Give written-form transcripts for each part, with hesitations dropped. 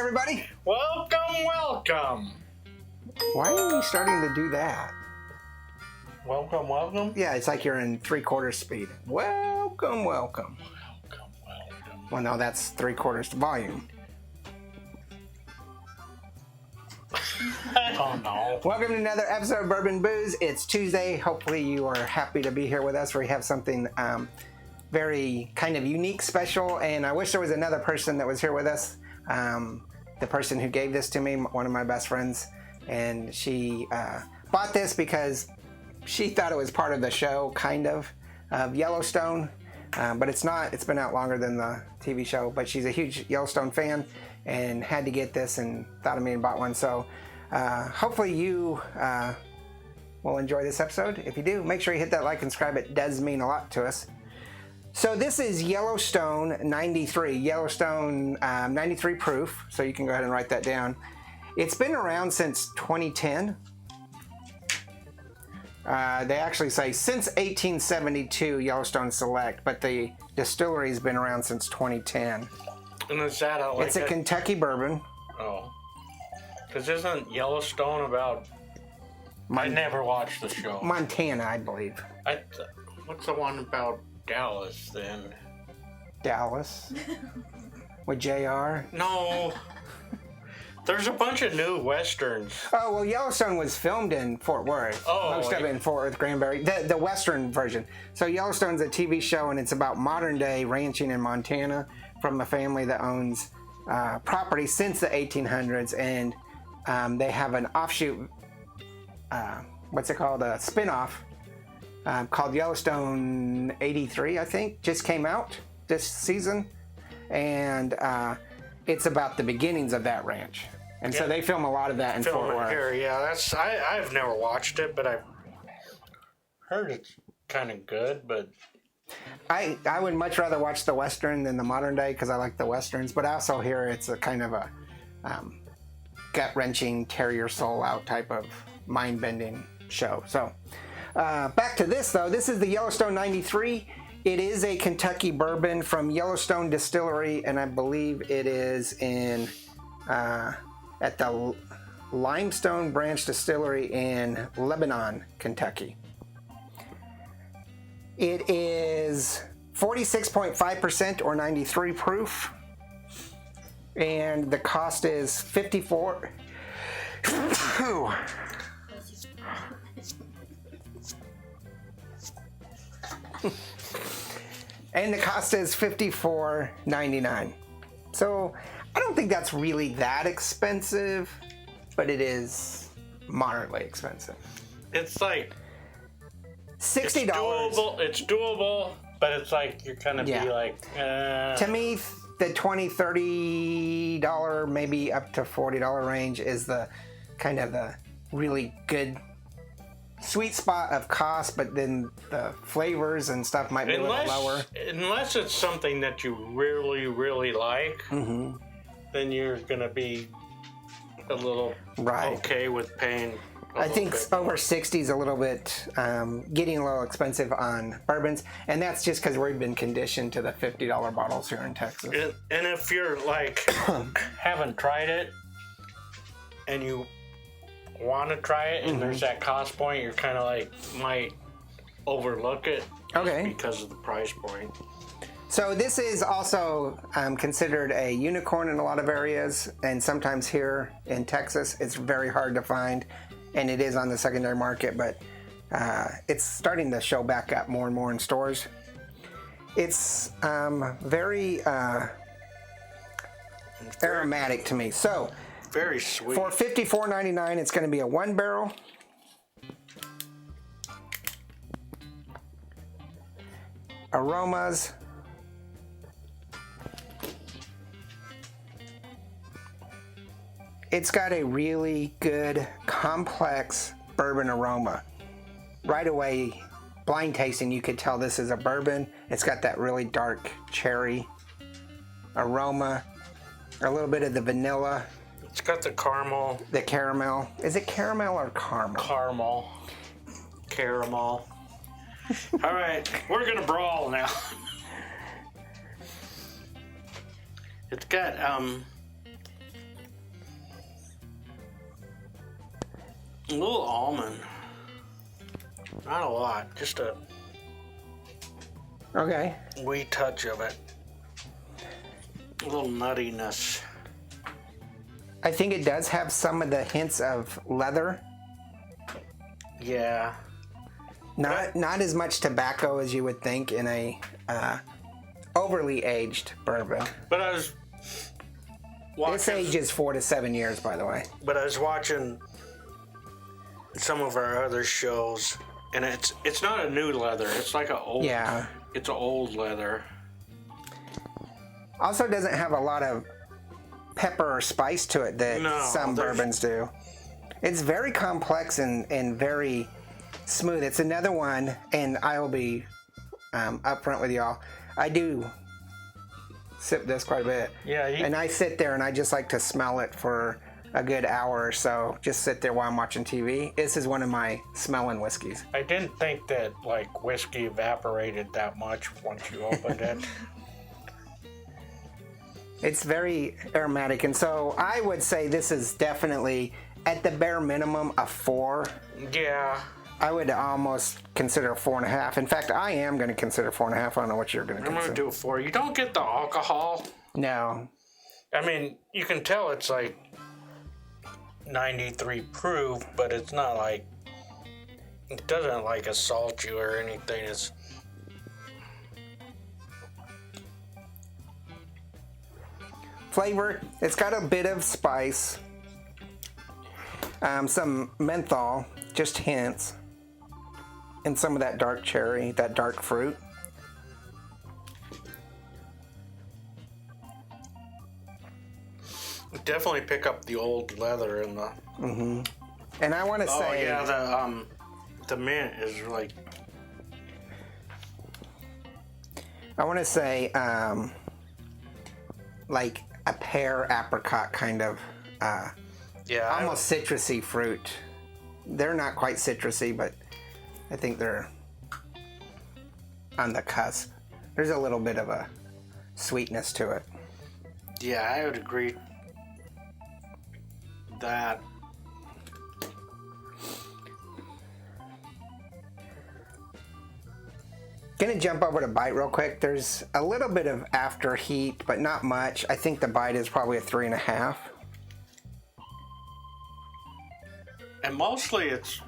everybody. Welcome. Why are you starting to do that? Welcome. Yeah, it's like you're in 3/4 speed. Welcome. Well, no, that's 3/4 the volume. I don't know. Welcome to another episode of Bourbon Booze. It's Tuesday. Hopefully you are happy to be here with us. We have something very kind of unique, special, and I wish there was another person that was here with us. The person who gave this to me, one of my best friends, and she bought this because she thought it was part of the show, kind of Yellowstone, but it's not. It's been out longer than the TV show, but she's a huge Yellowstone fan and had to get this and thought of me and bought one. So hopefully you will enjoy this episode. If you do, make sure you hit that like and subscribe. It does mean a lot to us. So this is Yellowstone 93, Yellowstone 93 proof, so you can go ahead and write that down. It's been around since 2010. They actually say since 1872 Yellowstone Select, but the distillery's been around since 2010. And is that It's a Kentucky bourbon. Oh. Because isn't Yellowstone about... I never watched the show. Montana, I believe. What's the one about Dallas, then? Dallas? With JR? No. There's a bunch of new westerns. Oh, well, Yellowstone was filmed in Fort Worth. Oh, most of it in Fort Worth, Granbury. The western version. So Yellowstone's a TV show, and it's about modern-day ranching in Montana from a family that owns property since the 1800s, and they have an offshoot, what's it called, a spin-off called Yellowstone 83, I think, just came out this season, and it's about the beginnings of that ranch. And so they film a lot of that in Fort Worth. Here, yeah, I've never watched it, but I've heard it's kind of good, but... I would much rather watch the Western than the modern day because I like the Westerns, but I also hear it's a kind of a gut-wrenching, tear your soul out type of mind-bending show. So back to this, though. This is the Yellowstone 93. It is a Kentucky bourbon from Yellowstone Distillery, and I believe it is in at the Limestone Branch Distillery in Lebanon, Kentucky. It is 46.5% or 93 proof, and the cost is $54. And the cost is $54.99. So I don't think that's really that expensive, but it is moderately expensive. It's like... $60. It's doable, but it's like you're gonna be like... To me, the $20, $30, maybe up to $40 range is the kind of the really good sweet spot of cost, but then the flavors and stuff might be a little lower. Unless it's something that you really, really like, then you're gonna be a little okay with paying. I think over 60 is a little bit getting a little expensive on bourbons, and that's just because we've been conditioned to the $50 bottles here in Texas. And if you're like haven't tried it and you want to try it, and there's that cost point, you're kind of like might overlook it, because of the price point. So this is also considered a unicorn in a lot of areas, and sometimes here in Texas it's very hard to find. And it is on the secondary market, but it's starting to show back up more and more in stores. It's very aromatic to me. So very sweet. For $54.99, it's going to be a 1 barrel. Aromas. It's got a really good, complex bourbon aroma. Right away, blind tasting, you could tell this is a bourbon. It's got that really dark cherry aroma, a little bit of the vanilla. It's got the caramel. The caramel. Is it caramel or caramel? Caramel. All right, we're gonna brawl now. It's got A little almond. Not a lot, just a Okay. wee touch of it. A little nuttiness. I think it does have some of the hints of leather. Yeah. Not as much tobacco as you would think in a overly aged bourbon. But I was watching. This ages 4 to 7 years, by the way. But I was watching some of our other shows, and it's not a new leather. It's like a old. Yeah. It's an old leather. Also, doesn't have a lot of pepper or spice to it that some bourbons do. It's very complex and very smooth. It's another one, and I will be upfront with y'all. I do sip this quite a bit. Yeah. And I sit there and I just like to smell it for a good hour or so. Just sit there while I'm watching TV. This is one of my smelling whiskeys. I didn't think that like whiskey evaporated that much once you opened it. It's very aromatic, and so I would say this is definitely, at the bare minimum, a 4. Yeah. I would almost consider a 4.5. In fact, I am going to consider 4.5. I don't know what you're going to I'm consider. going to do a 4. You don't get the alcohol. No. I mean, you can tell it's like 93 proof, but it's not like, it doesn't like assault you or anything. It's Flavor, it's got a bit of spice, some menthol, just hints, and some of that dark cherry, that dark fruit. definitely pick up the old leather in the. Mm-hmm. And I want to say, yeah, the mint is like. I want to say, like a pear apricot kind of, Yeah. almost citrusy fruit. They're not quite citrusy, but I think they're on the cusp. There's a little bit of a sweetness to it. Yeah, I would agree. That. Gonna jump over to bite real quick. There's a little bit of after heat, but not much. I think the bite is probably a 3.5. And mostly it's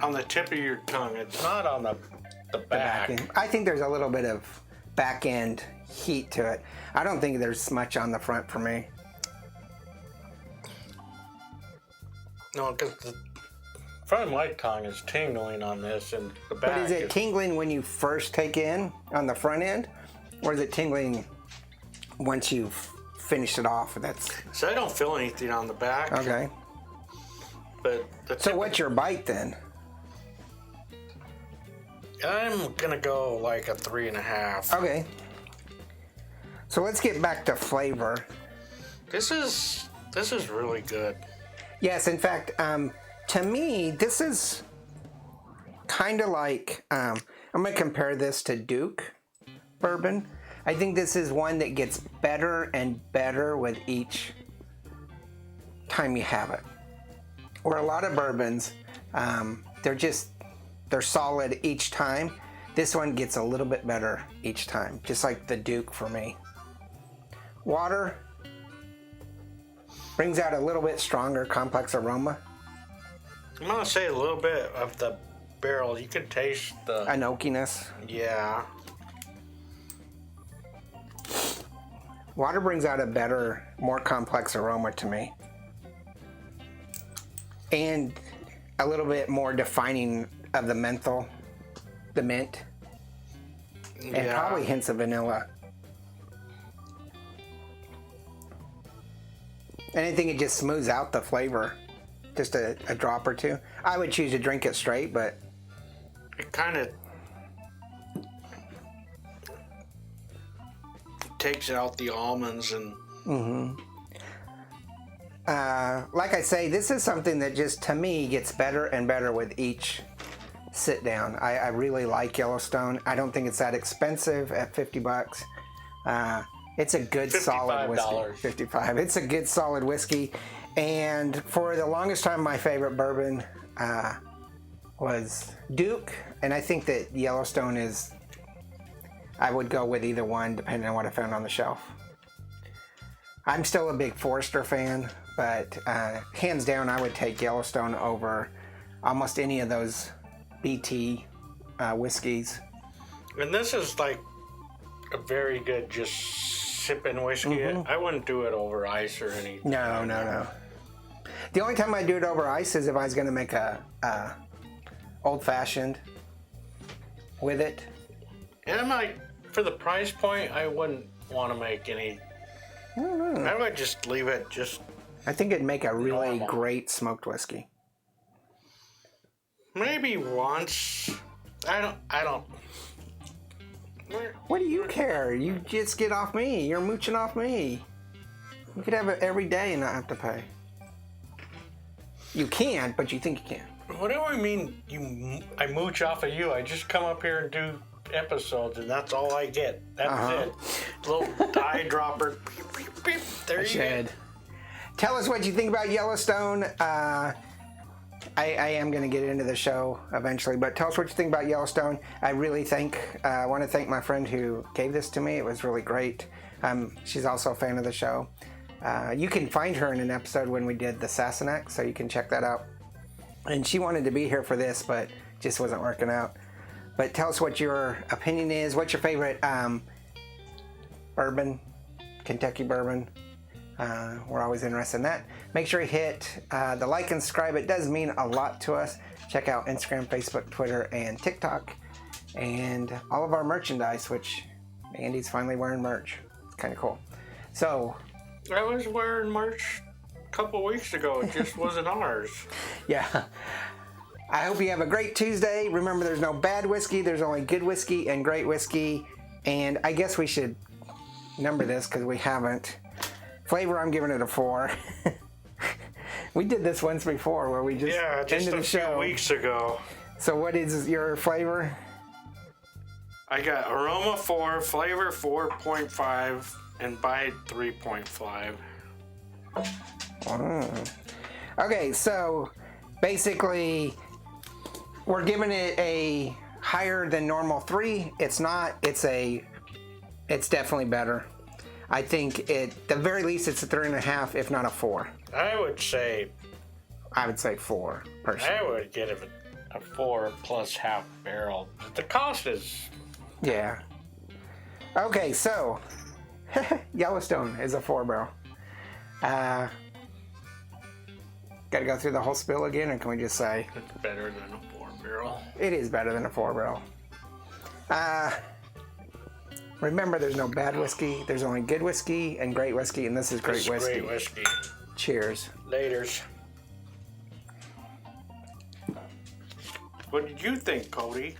on the tip of your tongue. It's not on the back. End. I think there's a little bit of back end heat to it. I don't think there's much on the front for me. No, because the front of my tongue is tingling on this, and the back. But is it tingling when you first take in on the front end, or is it tingling once you've finished it off? That's So I don't feel anything on the back. okay. But So what's your bite then? I'm gonna go like a 3.5. Okay. So let's get back to flavor. This is really good. Yes, in fact, to me, this is kind of like, I'm going to compare this to Duke bourbon. I think this is one that gets better and better with each time you have it. Where a lot of bourbons, they're solid each time. This one gets a little bit better each time, just like the Duke for me. Water brings out a little bit stronger, complex aroma. I'm gonna say a little bit of the barrel. You can taste the An oakiness. Yeah. Water brings out a better, more complex aroma to me. And a little bit more defining of the menthol, the mint, and probably hints of vanilla. And I think it just smooths out the flavor, just a drop or two. I would choose to drink it straight, but It kind of takes out the almonds and. like I say, this is something that just, to me, gets better and better with each sit down. I really like Yellowstone. I don't think it's that expensive at $50. It's a good solid whiskey. $55. 55. It's a good solid whiskey, And for the longest time, my favorite bourbon was Duke. And I think that Yellowstone is, I would go with either one depending on what I found on the shelf. I'm still a big Forester fan, but hands down, I would take Yellowstone over almost any of those BT whiskeys. And this is like a very good just sipping whiskey. I wouldn't do it over ice or anything. No. The only time I do it over ice is if I was going to make a old fashioned with it. And for the price point, I wouldn't want to make any. I would just leave it just. I think it'd make a really normal. great smoked whiskey. Maybe once. I don't. What do you care? You just get off me. You're mooching off me. You could have it every day and not have to pay. You can, but you think you can. What do I mean? I mooch off of you. I just come up here and do episodes, and that's all I get. That's it. Little eye dropper. Beep, beep, beep. There you go. Tell us what you think about Yellowstone. I am going to get into the show eventually, but tell us what you think about Yellowstone. I really want to thank my friend who gave this to me. It was really great. She's also a fan of the show. You can find her in an episode when we did the Sassenach, so you can check that out. And she wanted to be here for this, but just wasn't working out. But tell us what your opinion is. What's your favorite bourbon, Kentucky bourbon? We're always interested in that. Make sure you hit the like and subscribe. It does mean a lot to us. Check out Instagram, Facebook, Twitter, and TikTok. And all of our merchandise, which Andy's finally wearing merch. It's kind of cool. So, I was wearing merch a couple weeks ago. It just wasn't ours. Yeah. I hope you have a great Tuesday. Remember, there's no bad whiskey. There's only good whiskey and great whiskey. And I guess we should number this because we haven't. Flavor, I'm giving it a 4. We did this once before where we just ended the show. Few weeks ago. So what is your flavor? I got aroma 4, flavor 4.5, and bite 3.5. Okay, so basically we're giving it a higher than normal 3. It's not. It's definitely better. I think the very least it's a 3.5, if not a 4. I would say 4, personally. I would give it a 4 plus half barrel. The cost is. Yeah. Okay, so Yellowstone is a 4 barrel. Got to go through the whole spill again, or can we just say It's better than a 4 barrel. it is better than a 4 barrel? Remember, there's no bad whiskey. There's only good whiskey and great whiskey, and this is great whiskey. Great whiskey. Cheers. Laters. What did you think, Cody?